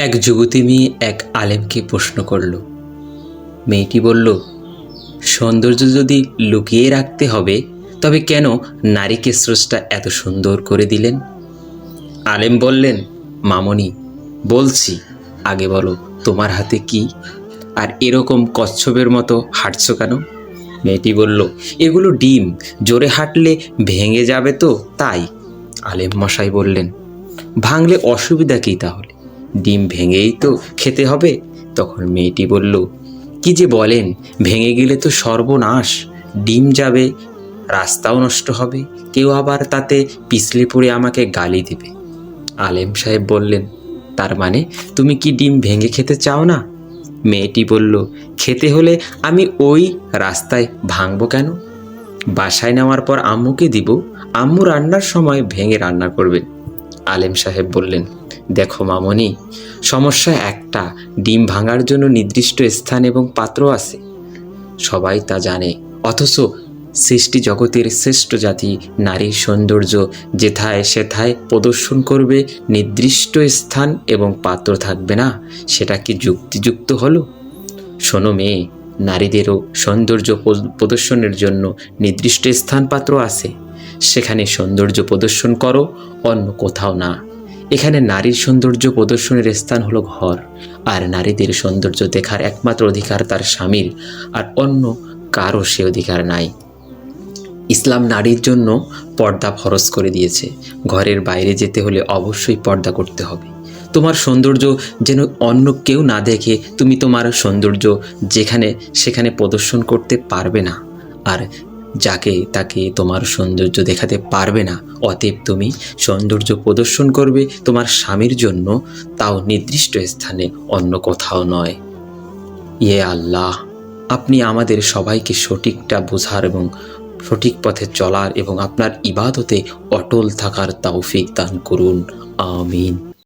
এক যুবতী মেয়ে এক আলেমকে প্রশ্ন করল। মেয়েটি বলল, সৌন্দর্য যদি লুকিয়ে রাখতে হবে তবে কেন নারীকে স্রষ্টা এত সুন্দর করে দিলেন? আলেম বললেন, মামনি বলছি, আগে বলো তোমার হাতে কি, আর এরকম কচ্ছপের মতো হাঁটছো কেন? মেয়েটি বলল, এগুলো ডিম, জোরে হাঁটলে ভেঙে যাবে তো তাই। আলেম মশাই বললেন, ভাঙলে অসুবিধা কী তাহলে? ডিম ভেঙেই তো খেতে হবে। তখন মেয়েটি বলল, কি যে বলেন, ভেঙে গেলে তো সর্বনাশ, ডিম যাবে, রাস্তাও নষ্ট হবে, কেউ আবার তাতে পিছলে পড়ে আমাকে গালি দেবে। আলেম সাহেব বললেন, তার মানে তুমি কি ডিম ভেঙে খেতে চাও না? মেয়েটি বলল, খেতে হলে আমি ওই রাস্তায় ভাঙবো কেন? বাসায় নেওয়ার পর আম্মুকে দিব, আম্মু রান্নার সময় ভেঙে রান্না করবেন। আলেম সাহেব বললেন, দেখো মামনি, সমস্যা একটা, ডিম ভাঙার জন্য নির্দিষ্ট স্থান এবং পাত্র আছে, সবাই তা জানে, অথচ সৃষ্টি জগতের শ্রেষ্ঠ জাতি নারীর সৌন্দর্য যেথায় সেথায় প্রদর্শন করবে, নির্দিষ্ট স্থান এবং পাত্র থাকবে না, সেটা কি যুক্তিযুক্ত হলো? শোনো মেয়ে, নারীদেরও সৌন্দর্য প্রদর্শনের জন্য নির্দিষ্ট স্থান পাত্র আছে, সেখানে সৌন্দর্য প্রদর্শন করো, অন্য কোথাও না। এখানে নারীর সৌন্দর্য প্রদর্শনের স্থান হলো ঘর, আর নারীদের সৌন্দর্য দেখার একমাত্র অধিকার তার স্বামীর, আর অন্য কারো সে অধিকার নাই। ইসলাম নারীর জন্য পর্দা ফরজ করে দিয়েছে। ঘরের বাইরে যেতে হলে অবশ্যই পর্দা করতে হবে। তোমার সৌন্দর্য যেন অন্য কেউ না দেখে তুমি তোমার সৌন্দর্য যেখানে সেখানে প্রদর্শন করতে পারবে না, আর যাকে তাকে তোমার সৌন্দর্য দেখাতে পারবে না। অতএব তুমি সৌন্দর্য প্রদর্শন করবে তোমার স্বামীর জন্য, তাও নির্দিষ্ট স্থানে, অন্য কোথাও নয়। ইয়ে আল্লাহ, আপনি আমাদের সবাইকে সঠিকটা বোঝার এবং সঠিক পথে চলার এবং আপনার ইবাদতে অটল থাকার তৌফিক দান করুন। আমিন।